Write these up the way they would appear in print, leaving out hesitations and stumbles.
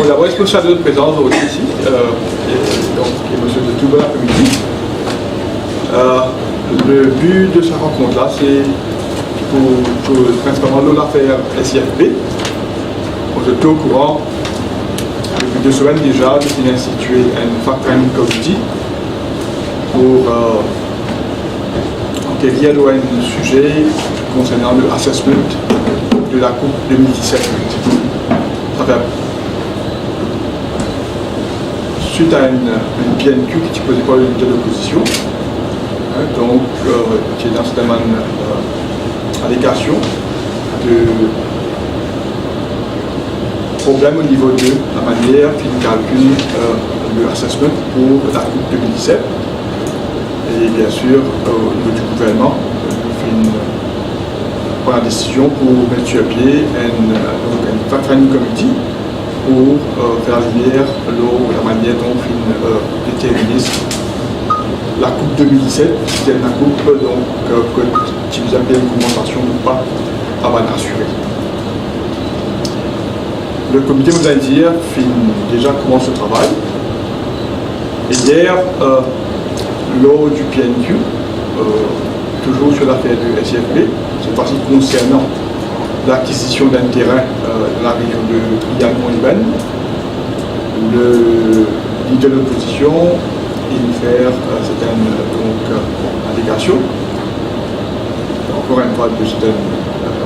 Bon, d'abord, est-ce que ça a d'autres présences aussi ici, donc, qui est monsieur de Touba l'après-midi. Le but de cette rencontre-là, c'est pour principalement l'affaire SIFP. Vous êtes au courant, depuis 2 semaines déjà, de instituer un fact-finding committee pour enquérir un sujet concernant le assessment de la Coupe 2017. Ça fait suite à une PNQ qui posait pas l'unité d'opposition, donc qui est dans cette allégation de problème au niveau de la manière qu'il calcule le assessment pour la Coupe 2017. Et bien sûr, au niveau du gouvernement, il prend la décision pour mettre sur pied un fact-finding committee pour faire la lumière la manière dont il détermine la Coupe 2017, qui est la Coupe qui vous appelle une compensation ou pas, avant d'assurer. Le comité vous a dit déjà commence le travail. Et hier, lors du PNQ, toujours sur l'affaire de SIFP, cette fois-ci concernant l'acquisition d'un terrain dans la région de Yangon-Iben, le leader de l'opposition, il fait certaines allégations, encore une fois de certaines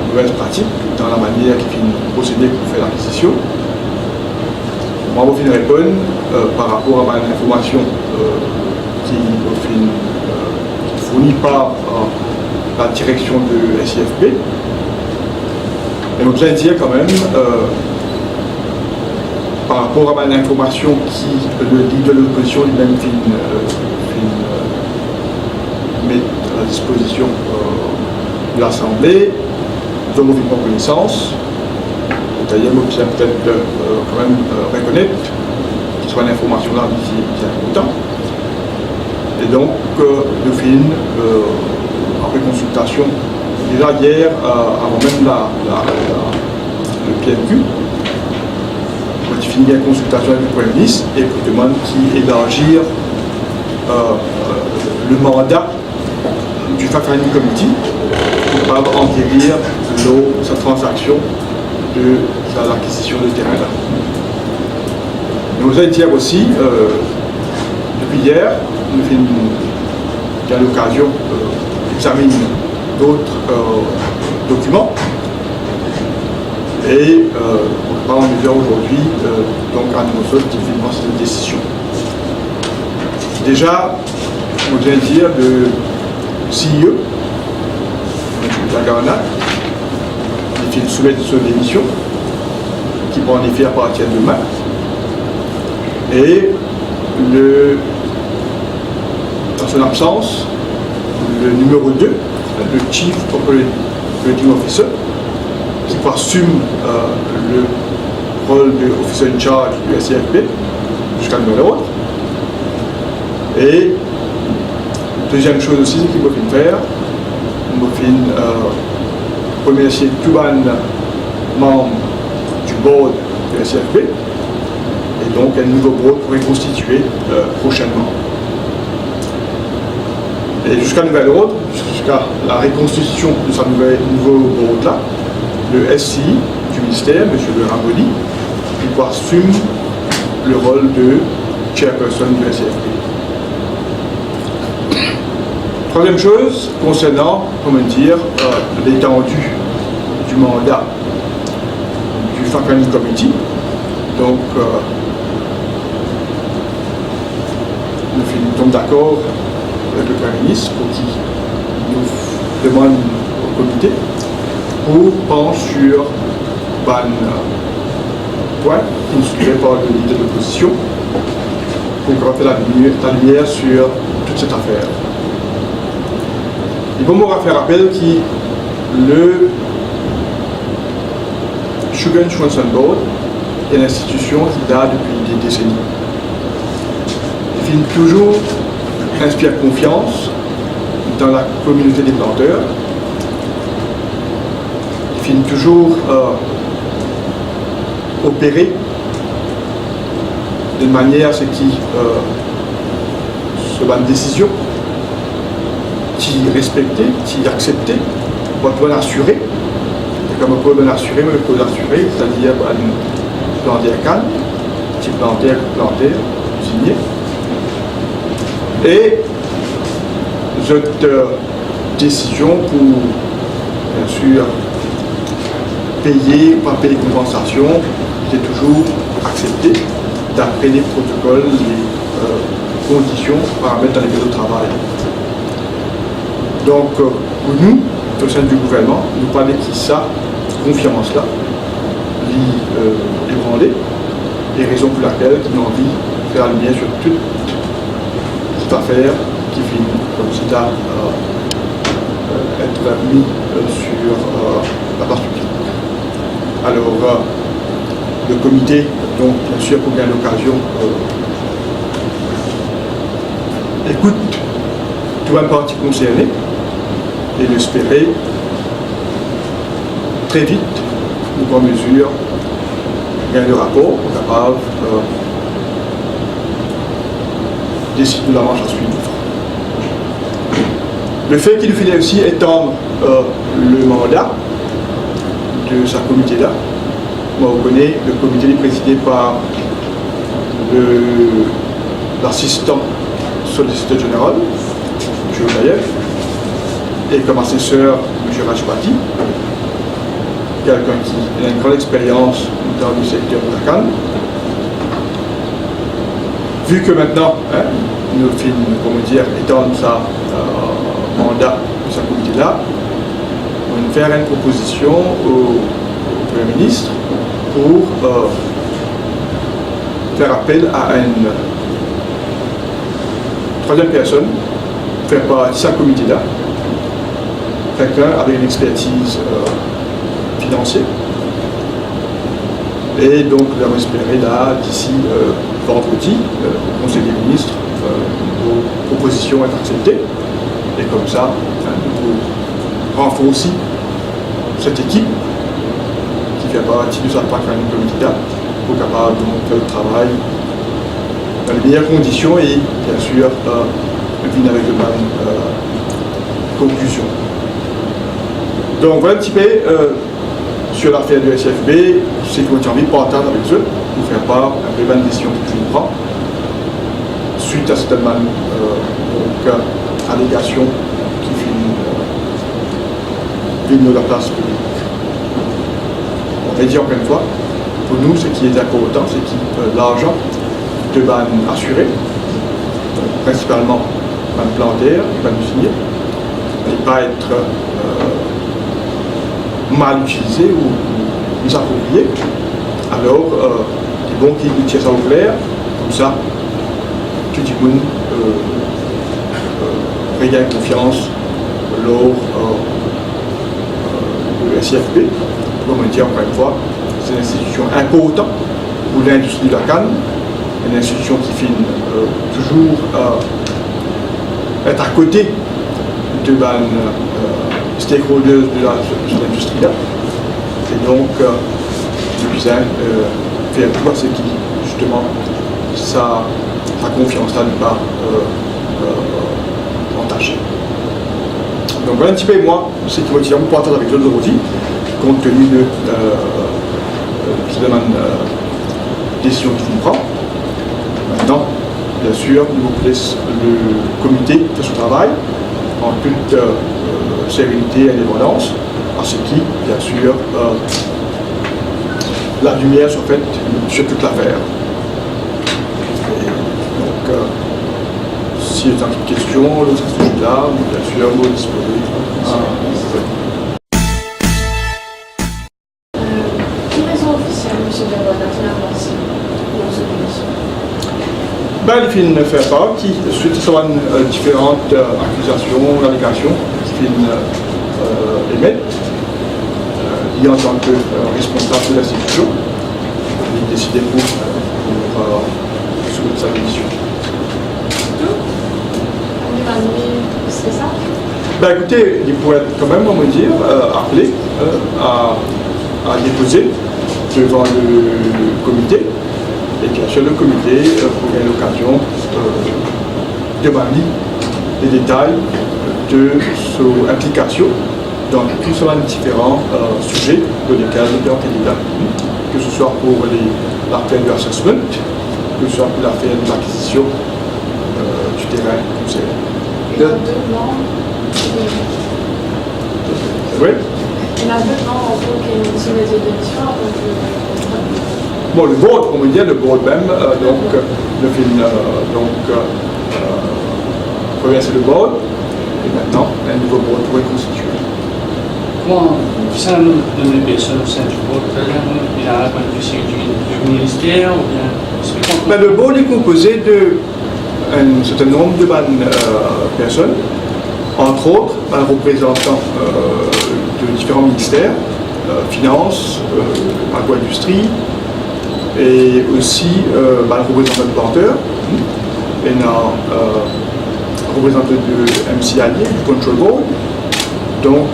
nouvelles pratiques dans la manière qu'il procéder pour faire l'acquisition. Moi, je vais répondre par rapport à une information qui ne fournit pas la direction de SIFP. Et donc, je vais dire quand même, par rapport à une information qui le leader de l'opposition lui-même met à la disposition de l'Assemblée, dont on fait connaissance. D'ailleurs, je tiens peut-être quand même reconnaître qu'il soit une information là d'ici longtemps. Et donc, le film, après consultation, déjà hier, avant même le PNQ, quand il finit la consultation avec le Premier ministre, et il demande qu'il élargir le mandat du fact-finding committee pour pouvoir enquérir sa transaction de l'acquisition de terrain là. Nous allons dire aussi, depuis hier, nous avons l'occasion d'examiner d'autres documents et on va en mesure aujourd'hui donc à nous autres qui filment cette décision. Déjà, on vient dire le CIE, la Ghana, il soumettre sur l'émission qui va en effet à partir de demain. Et dans son absence, le numéro 2, le Chief Operating Officer, qui assume le rôle de Officer in Charge du SIFP jusqu'à nouvel ordre. Et deuxième chose aussi qu'il faut faire, on va remercier tous les membres du board du SIFP et donc un nouveau board pourrait constituer prochainement. Et jusqu'à nouvel ordre, jusqu'à la reconstitution de ce nouveau board-là, le SCI du ministère, M. Le Ramboli, il assume le rôle de chairperson du SIFP. Troisième chose, concernant, comment dire, l'étendue du mandat du fact-finding committee. Donc, nous sommes d'accord avec le Premier ministre pour qu'il nous demande au comité pour pencher sur un point qui nous suivait par le leader de l'opposition pour faire la lumière sur toute cette affaire. Il faut me faire rappel que le Sugar Insurance Board est une institution qui date depuis des décennies. Il finit toujours inspire confiance dans la communauté des planteurs. Il finit toujours opérer d'une manière c'est qui se une décision qui respectait, qui acceptait, pour être assuré, comme on peut l'assurer, mais on peut l'assurer, c'est-à-dire planter à canne, petit planter, cuisinier. Et cette décision pour, bien sûr, payer ou pas payer compensation, c'est toujours accepté d'après les protocoles, les conditions, paramètres dans lesquels on travaille. Donc, pour nous, au sein du gouvernement, nous parlons qui ça, confiance-là, l'ébranler, les raisons pour lesquelles nous avons envie de faire la lumière sur toute affaire qui finit comme si ça être mis sur la place publique. Alors, le comité, donc bien sûr, pour gagner l'occasion, écoute tout un parti concerné et l'espérer très vite, nous prenons mesure, gagner le rapport, pour capable décider de la marche à suivre. Le fait qu'il fallait aussi étendre le mandat de sa comité-là, moi on connaît, le comité est présidé par l'assistant solliciteur général, M. Odayev, et comme assesseur, M. Rajpati, quelqu'un qui a une grande expérience dans le secteur de la canne. Vu que maintenant, nous finissons, comment dire, étendre sa mandat de sa comité-là, on va faire une proposition au Premier ministre pour faire appel à une troisième personne, faire partie de sa comité-là, quelqu'un avec une expertise financière. Et donc, nous allons espérer là, d'ici vendredi, le Conseil des ministres, nos propositions est acceptée. Et comme ça, nous renforcer cette équipe qui fait partie de sa famille comité pour capable de faire le travail dans les meilleures conditions et bien sûr venir avec de bonnes conclusions. Donc voilà un petit peu sur l'affaire du SFB, c'est qu'on a envie de partager avec eux pour faire part un peu de décision que je prends suite à cette allégation qui finit de la place publique. On va dire encore une fois, pour nous, ce qui est important, c'est que l'argent de ban assuré, principalement ban plantaire et ban signé, ne pas être mal utilisé ou misapproprié. Alors, il est bon qu'il tire ça au clair, comme ça, tout le monde regagne confiance lors de SFB. Comme on dit encore une fois, c'est une institution importante pour l'industrie de la canne, une institution qui finit toujours être à côté de stakeholders de l'industrie-là. Et donc, le design fait tout à ce qui, justement, sa confiance-là n'est pas entachée. Donc voilà un petit peu, moi, ce qui motive à vous partager avec eux aujourd'hui, compte tenu de cette décision que je prends. Maintenant, bien sûr, nous vous laisse le comité de ce travail en toute sérénité et indépendance, à ce qui, bien sûr, la lumière soit faite sur toute l'affaire. Donc, si vous avez une question, l'autre est là, bien sûr, vous disposez. Le film ne fait pas, qui suite à différentes accusations, allégations qui film émettent, il en tant que responsable de l'institution, il a décidé pour soumettre sa démission. C'est ça? Écoutez, il pourrait quand même, on va dire, appelé à déposer devant le comité Et bien sûr, le comité aura l'occasion de demander les détails de son implication dans tous ces différents sujets pour lesquels le candidat, que ce soit pour l'affaire du assessment, que ce soit pour l'affaire de l'acquisition du terrain conseil. Il y a 2 membres. Oui. Il y a 2 membres en tant que sur les élections. Bon, le board, on veut dire le board même, premier c'est le board, et maintenant un nouveau board pour être constitué. Comment ça de mes personnes au sein du board, il y a un du ministère ou bien Le board est composé d'un certain nombre de personnes, entre autres un représentant de différents ministères, finances, agro-industrie, et aussi le représentant de porteur, et un représentant de MCIA, du Control Board. Donc,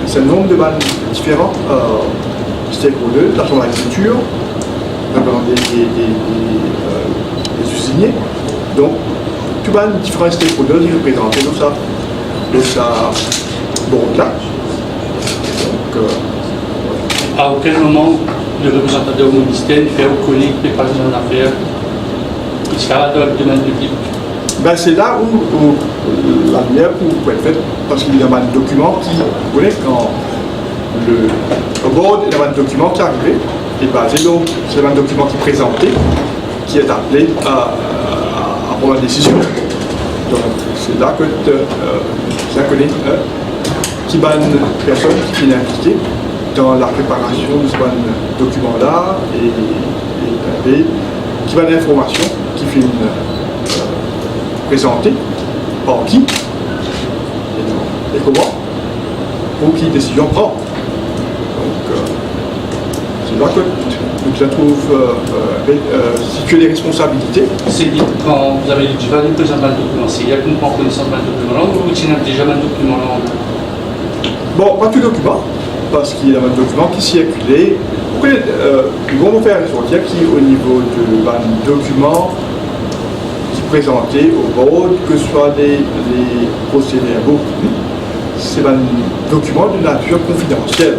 c'est un nombre de différents stakeholders, la chambre d'agriculture, des usiniers. Donc, tout les différents stakeholders qui représentent dans sa board-là. Donc, à aucun moment le représentant du ministère fait reconnaître que les partenaires d'affaires qui sera dans le domaine public. C'est là où la lumière peut être faite, parce qu'il y a un document qui, vous voyez, quand le board, il y a un document qui est arrivé, et c'est un document qui est présenté, qui est appelé à prendre la décision. Donc c'est là que ça connaît qui va une personne qui est impliquée dans la préparation de ce document-là et qui va l'information qui fait présentée par qui et comment pour qui décision prend. Donc c'est là que je trouve situer les responsabilités. C'est dit quand vous avez dit le présentant du document, il y a qu'une connaissance du document ou vous avez déjà un document là? Bon, pas tout document, parce qu'il y a un document qui circulait. Ils vont faire ressortir qui, au niveau du document qui est présenté au board, que ce soit les procès-verbaux, c'est un document de nature confidentielle.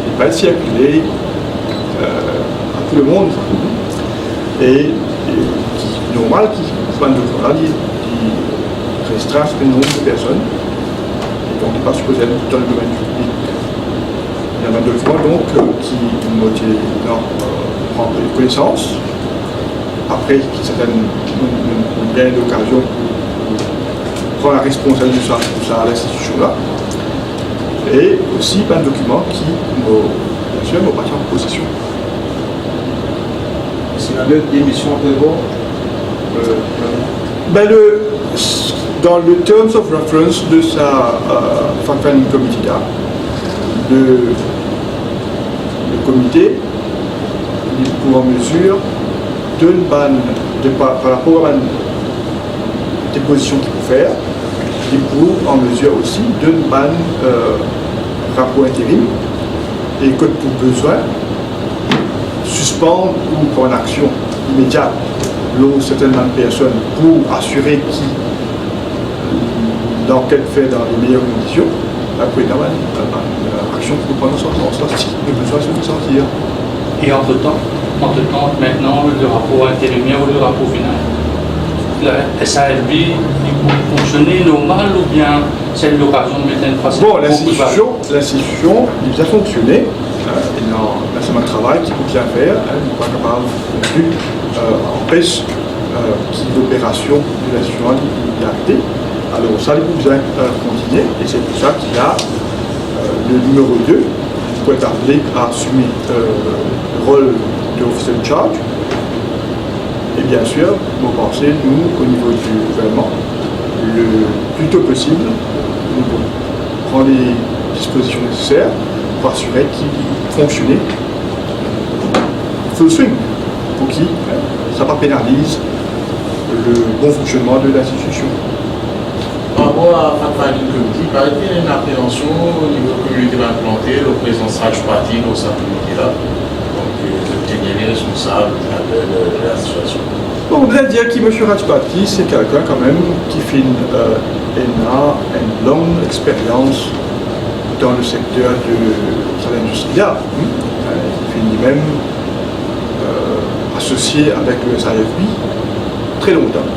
Il va être circulé à tout le monde. Et qui normal, c'est un document qui restreint un nombre de personnes. Donc, il n'est pas supposé être dans le domaine public. Il y a un document donc qui prend des connaissances. Après, c'est une bien d'occasion pour prendre la responsabilité de ça à l'institution-là. Et aussi un document qui, bien sûr, me passe en possession. C'est la démission de bon dans le Terms of Reference de sa fact-finding committee, le comité est pour en mesure par rapport à la déposition qu'il peut faire, il est pour en mesure aussi d'un rapport intérim et que pour besoin suspendre ou pour une action immédiate certaines personnes pour assurer l'enquête fait dans les meilleures conditions, après il y a une action pour prendre son sortie, le besoin de sortir. Et entre-temps, maintenant, le rapport intérimaire ou le rapport final, la SALB, il peut fonctionner normal ou bien c'est l'occasion de mettre une face? Bon, l'institution, il vient fonctionner. C'est un travail qu'il faut bien faire. Il n'est pas capable non plus empêche l'opération de l'institution est arrêtée. Alors ça, il faut bien continuer. Et c'est pour ça qu'il y a le numéro 2 pour être appelé à assumer le rôle de officer de charge. Et bien sûr, vous pensez, nous, au niveau du gouvernement, le plus tôt possible, nous prendre les dispositions nécessaires pour assurer qu'il fonctionne full swing, pour que ça ne pénalise le bon fonctionnement de l'institution. Par rapport à fact-finding committee, il paraît qu'il y a une appréhension au niveau de la communauté implantée, le président Sage Patil au sein de la communauté là. Donc, le tenir les responsables de la de la situation. Bon, on peut dire que M. Rajpati, c'est quelqu'un quand même qui a une longue expérience dans le secteur de l'industrie. Il finit même associé avec le SAFB très longtemps.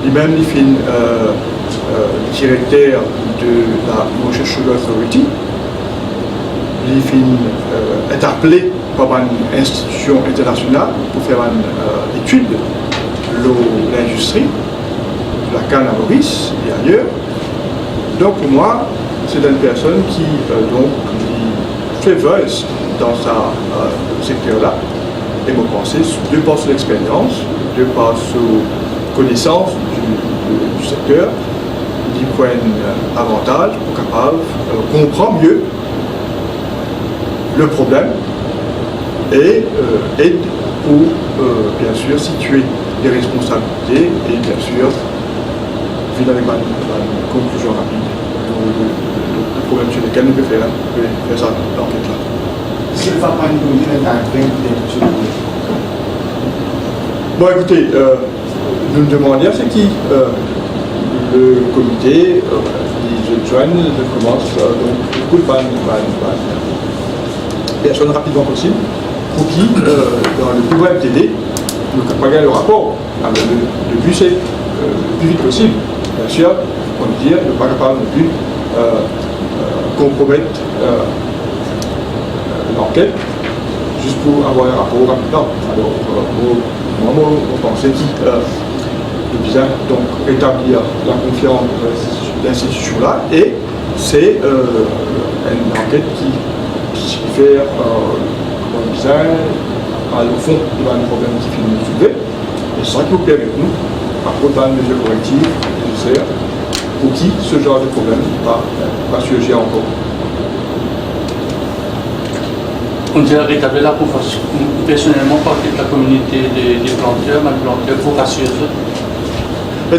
Lui-même, il finit directeur de la Moshe Sugar Authority. Il finit est appelé par une institution internationale pour faire une étude de l'industrie, de la canne à Maurice et ailleurs. Donc pour moi, c'est une personne qui fait veuse dans ce secteur-là. Et moi, je pense, de par son expérience, de par sa connaissance du secteur, il prend un avantage pour capable comprendre mieux le problème et aide pour bien sûr situer les responsabilités et bien sûr venir avec une conclusion rapide le problème sur lequel nous pouvons faire ça l'enquête là. Si le papa nous dit que bon écoutez, nous nous demandons c'est qui le comité, ils joignent, commence donc beaucoup de personnes rapidement possible pour qui, dans le plus bref délai, nous ne pas gagner le rapport. Le but c'est le plus vite possible. Bien sûr, on peut dire, ne pas capable non plus compromettre l'enquête juste pour avoir un rapport rapidement. Alors, moi, on pensait qu'il bien donc rétablir la confiance de l'institution-là et c'est une enquête qui fait au fond il y a un problème qui finit de soulever et c'est ça qui vous permet avec nous par contre dans une mesure corrective nécessaire pour qui ce genre de problème va surgir encore. On dirait rétablir la confiance. Personnellement, partie de la communauté des planteurs, ma planteur, pour rassurer.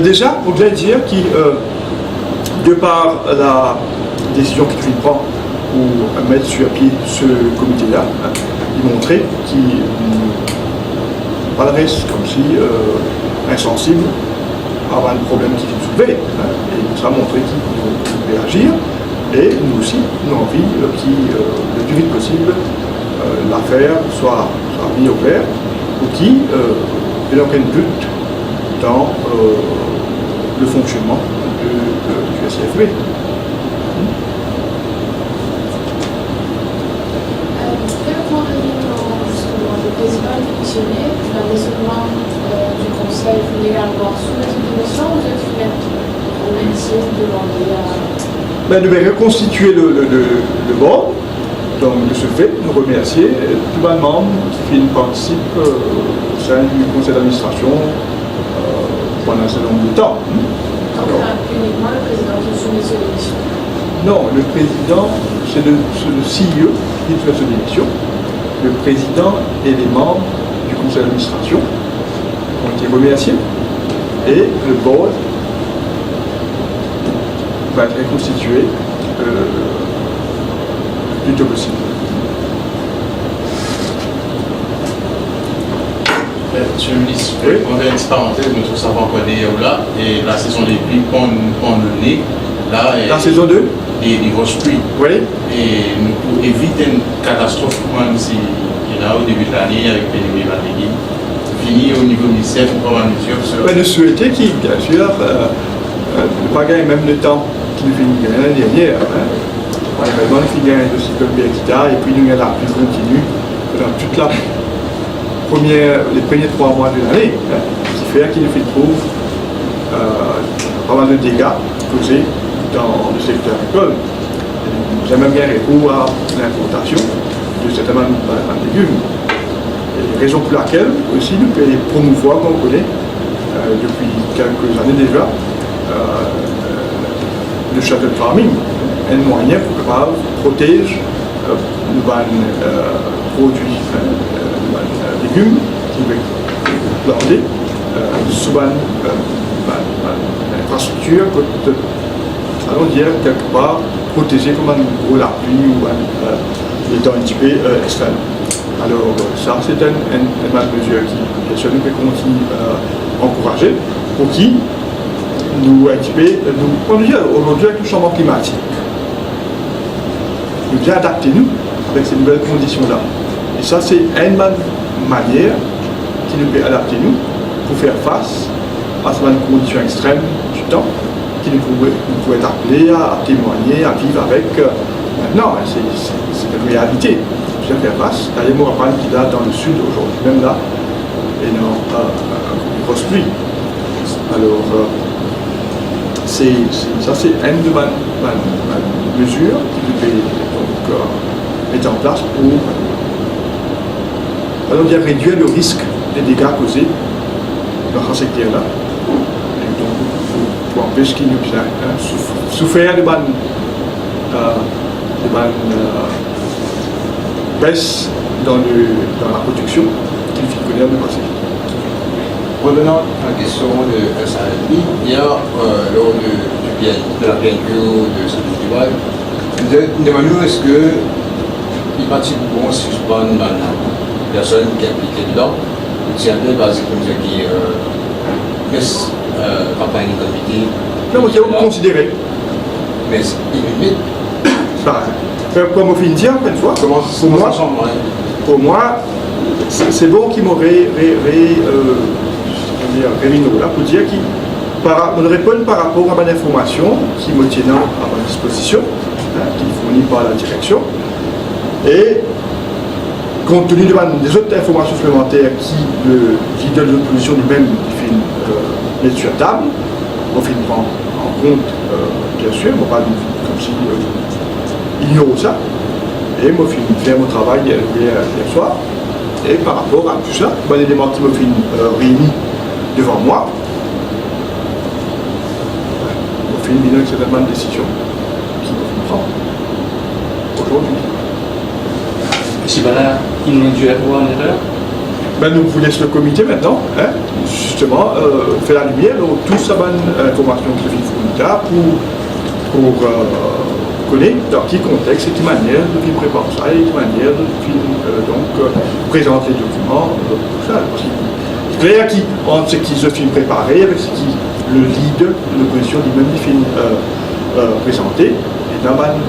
Déjà, on vient dire que de par la décision qu'il prend pour mettre sur pied ce comité-là, il montrait qu'il reste comme si insensible à un problème qui vient de soulever. Et ça a montré qu'il pouvait agir. Et nous aussi, nous avons envie le plus vite possible l'affaire soit mise au clair pour qu'il n'y ait aucun doute dans le fonctionnement du SAFB. Quel point justement le président est démissionné, la raisonnement du conseil finit également soumettre une démission ou vous êtes soumettre au métier demander à... Nous devons reconstituer le board. Donc, de ce fait, nous remercier tous les membres qui participent au sein du conseil d'administration pendant un certain nombre de temps. Alors, uniquement le président qui soumet sa démission? Non, le président, c'est le CEO qui fait sa démission. Le président et les membres du conseil d'administration ont été remerciés et le board va être reconstitué le plus tôt possible. Monsieur le ministre, on fait une petite parenthèse, mais tout ça va encore dire là, et la saison des pluies qu'on donné, là, la saison 2 et des grosses pluies. Oui. Et nous, pour éviter une catastrophe comme si il y a au début de l'année avec Pénémé Valérie, fini au niveau ministère, pour prendre une mesure sur. Nous souhaitons qu'il, bien sûr, ne pas gagner même le temps qu'il finit l'année dernière. Vraiment, il finit un dossier comme Berkita, et puis nous, il y a la pluie continue dans toute les premiers 3 mois de l'année, ce qui fait qu'il nous fait trouve pas mal de dégâts causés dans le secteur agricole. Nous avons même bien recours à l'importation de certains légumes. Et raison pour laquelle aussi nous pouvons promouvoir, comme on connaît depuis quelques années déjà, le shuttle farming, un moyen pour pouvoir protéger nos produits, légumes qui vont planter sous une infrastructure que, allons dire, quelque part, protégée comme un gros la pluie ou les temps un petit peu extrêmes. Alors, ça, c'est une mesure qui, bien sûr, nous peut continuer à encourager, pour qui nous équiper, on dit aujourd'hui avec le changement climatique, nous bien adapter nous avec ces nouvelles conditions-là. Et ça, c'est une manière qui nous peut adapter nous pour faire face à ces conditions extrêmes du temps qui nous pourraient être appelés à témoigner, à vivre avec. Maintenant, c'est une réalité. Nous devons faire face. D'ailleurs, Mourapan qui date dans le sud aujourd'hui, même là, et dans une grosse pluie. Alors, ça, c'est une de mes mesures qui nous peut donc mettre en place pour réduire le risque des dégâts causés dans ce secteur-là. Et donc, pour empêcher qu'il nous souffrir de baisse dans la production qu'il connaît de passé. Revenant à la question de SALB, hier, lors de la PNQ de ce festival, nous demandons est-ce que les partis pourront suspendre la personne qui est impliquée dedans, c'est un peu basé comme ça qui laisse campagne d'activité. Non, mais c'est considéré. Mais il limite. Comme on finit de dire, une fois, pour moi, c'est bon qu'ils m'auraient là pour dire qu'on répond par rapport à ma information qui me tient à ma disposition, qui est fournie par la direction, et compte tenu des autres informations supplémentaires qui donnent l'opposition du même qui mettent sur table, on finit prendre en compte, bien sûr, on va pas comme si ignore ça, et moi je fais mon travail hier soir, et par rapport à tout ça, les éléments qui me réunis devant moi, je fais une certainement de décision qui me prend aujourd'hui. Si voilà, il n'est dû avoir en erreur. Nous vous laissons le comité maintenant, justement, faire la lumière sur toute cette information que je vous là pour connaître dans quel contexte et quelle manière de préparer ça et quelle manière de présenter les documents, tout ça. C'est clair entre ce qui se film préparé avec ce qui le lead de l'opposition du même film présenté et dans une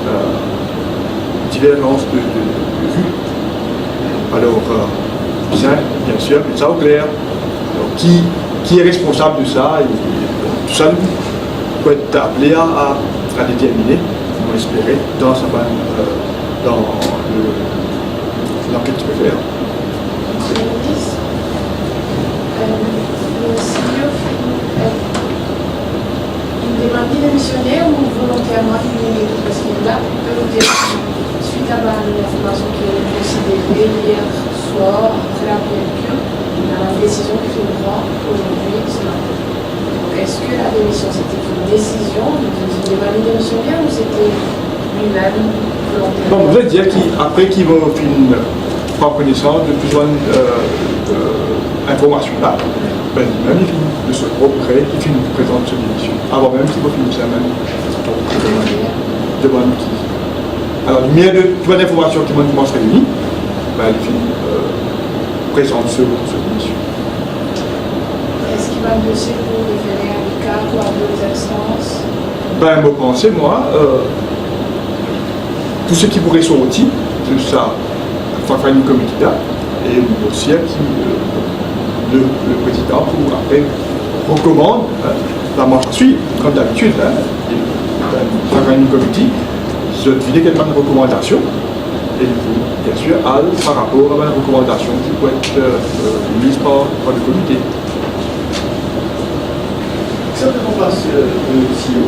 divergence de vue. Alors, bien sûr, mais ça au clair. Alors, qui est responsable de ça et tout ça peut être appelé à déterminer, on va espérer, dans l'enquête qu'il peut faire. Une demande de démissionner ou volontairement finir parce qu'il là, suite à l'information qui est considérée hier soir après la PNQ, la décision qu'il prend aujourd'hui, ce matin. Est-ce que la démission c'était une décision, une demande de démission bien ou c'était lui-même volontairement? Bon, vous allez dire qu'après qu'il va prendre connaissance de plusieurs informations là, lui-même il finit de se proprer, il finit de présenter sa démission. Avant même qu'il va finir ça même. Demande qui. Alors, il y a de bonnes informations qui vont se réunir, il finit présente sa démission. Est-ce qu'il va me dossier pour référer à l'ICAP ou à d'autres instances? Je pensais, moi, tout ce qui pourrait sortir de ça, faire une comité là, et aussi le président pour après recommande la marche à suivre, comme d'habitude, faire une comité, je devinais quelle recommandation, et du coup, bien sûr, par rapport à la recommandation qui peut être mise par le comité. Ça peut remplacer le CEO.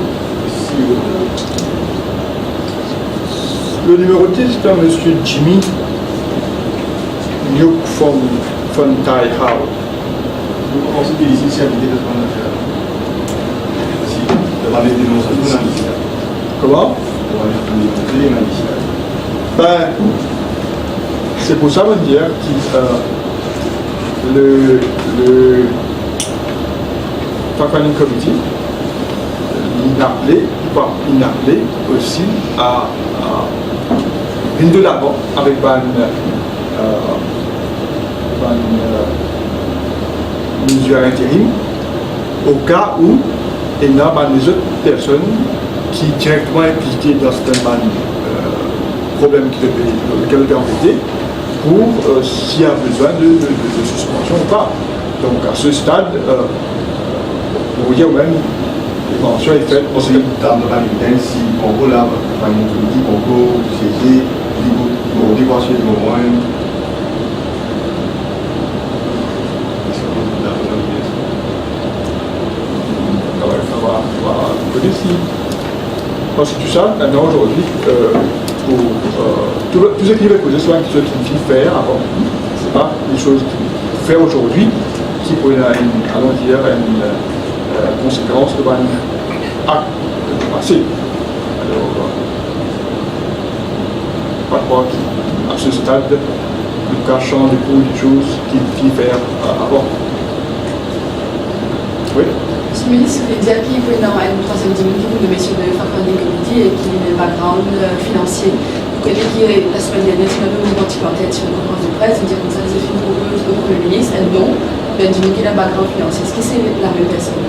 Le numéro 10, c'est un monsieur Jimmy Nyuk von Tai Hao. Vous pensez qu'il est ici à l'idée de prendre l'affaire? Si, devant les démonstrations initiales. Comment? Devant les démonstrations initiales. C'est pour ça me dire que le Fact-Finding Committee, il a appelé aussi à venir de l'avant avec mesure intérim au cas où il y a des autres personnes qui sont directement impliquées dans certains problèmes qu'elle peut embêter pour s'il y a besoin de suspension ou pas. Donc à ce stade, on dire même les mentions est faite Parce que dans le cas si Congo là, par exemple, on dit Congo, CG, on dit quoi sur le moment. On connaît si. Parce que tout ça, maintenant aujourd'hui, tout ce qui va poser, c'est ce qu'il faut faire avant. Ce n'est pas des choses qu'il faut faire aujourd'hui qui pourraient allons dire, une conséquence de un acte de passé. Alors, pas croire qu'à ce stade, le cas change de cours des choses qu'il faut faire avant. Oui. Monsieur le ministre, vous avez dit qu'il faut une troisième dimension de messieurs de Fakhandi Committee et qui est le background financier. Vous connaissez la semaine dernière, sur un article en tête sur une conférence de presse, dire comme ça, des effets propose au Premier ministre, et non, Benjamin qui a un background financier. Est-ce que c'est la même personne?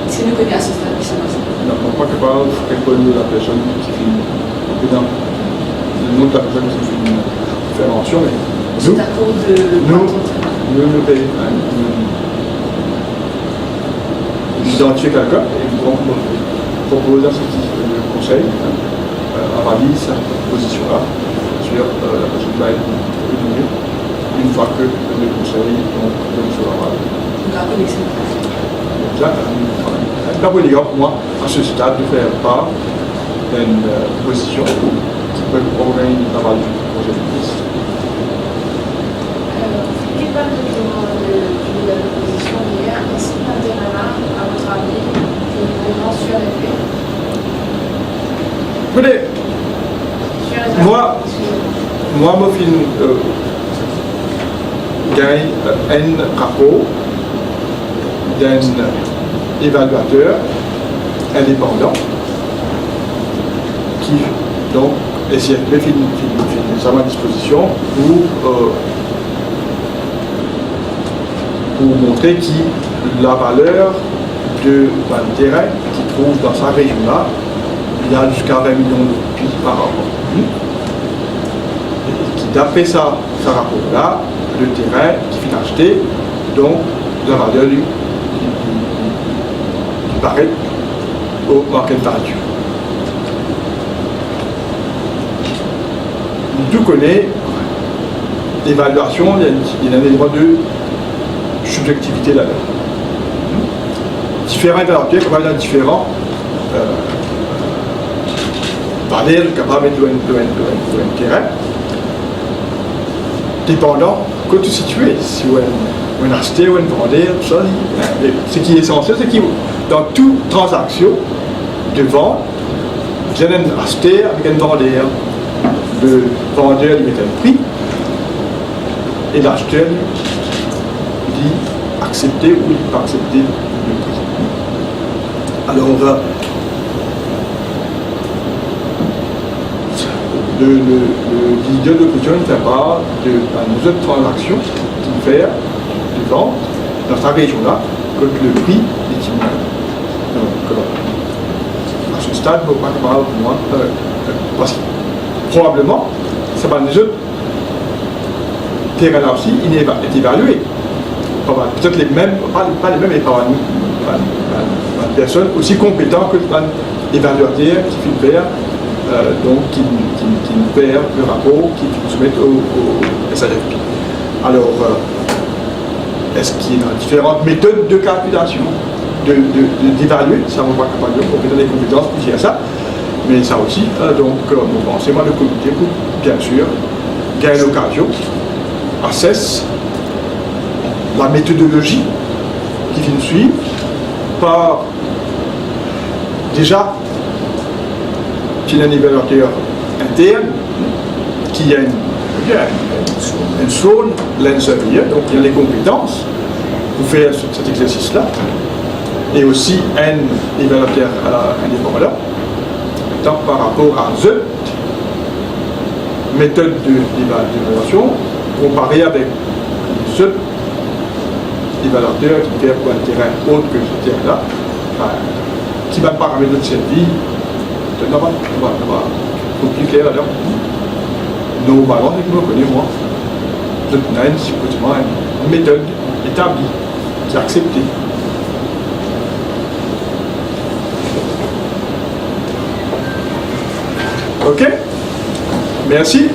Est-ce que nous connaissons à ce stade qui s'en passe? Non, je crois que pas reconnu la personne qui fait le nom de la personne qui fait une intervention, mais c'est à cause de nous identifier quelqu'un et donc proposer à ce le conseil valide sa position-là sur la personne qui va être éliminée une fois que le conseil sera valide. La politique pour moi, à ce stade, ne fait pas une position qui peut provoquer une travail du projet de ministre. Philippe, pas de nouvelle position hier. Est-ce qu'il y a un terrain, à votre avis, qui est mentionné? Écoutez, moi, mon film gagne un rapport d'un évaluateur indépendant qui donc essaie de mettre à ma disposition pour montrer que la valeur d'un terrain qu'il trouve dans sa région-là, il y a jusqu'à 20 millions de pieds par an. Et qui d'après ça rapport-là, le terrain qui finit acheté, donc la valeur qui paraît au market value. Tout connaît l'évaluation, il y a un élément de subjectivité là-dedans. Différents évaluateurs capables d'être différents valeurs capables de un terrain dépendant que tu situes, si on acheter ou on vendeur, tout ça. Ce qui est essentiel, c'est que dans toute transaction de vente, vous allez acheter avec un vendeur. Le vendeur lui met un prix et l'acheteur dit accepter ou ne pas accepter le prix. Alors, le leader de l'opposition ne fait pas de autres transactions qu'il fait de vente dans sa région-là que le prix est diminué. Donc, à ce stade, il ne faut pas parler pour moi, parce que probablement, ça va les autres terrains-là aussi, il est évalué. Peut-être les mêmes, pas les mêmes, mais par une personne aussi compétente que l'évaluateur qui fait faire, donc qui nous perd le rapport, qui nous soumet au SAFP. Alors, est-ce qu'il y a différentes méthodes de calculation, d'évaluer, ça on va pas capable de compétenter les compétences pour dire ça, mais ça aussi, donc, mon pensement le comité pour, bien sûr, gagner l'occasion, assesse la méthodologie qui vient de suivre par déjà qu'il y a un évaluateur interne qui a une zone l'inférieur, donc il y a les compétences pour faire cet exercice-là, et aussi un évaluateur indépendant. Par rapport à cette méthode d'évaluation, comparé avec un seul évaluateur qui fait pour un terrain autre que ce terrain-là, qui va paramètre de cette vie, c'est pas plus clair alors. Normalement, c'est que je connais moi. Je n'ai supposément une méthode établie, qui est acceptée. Ok? Merci.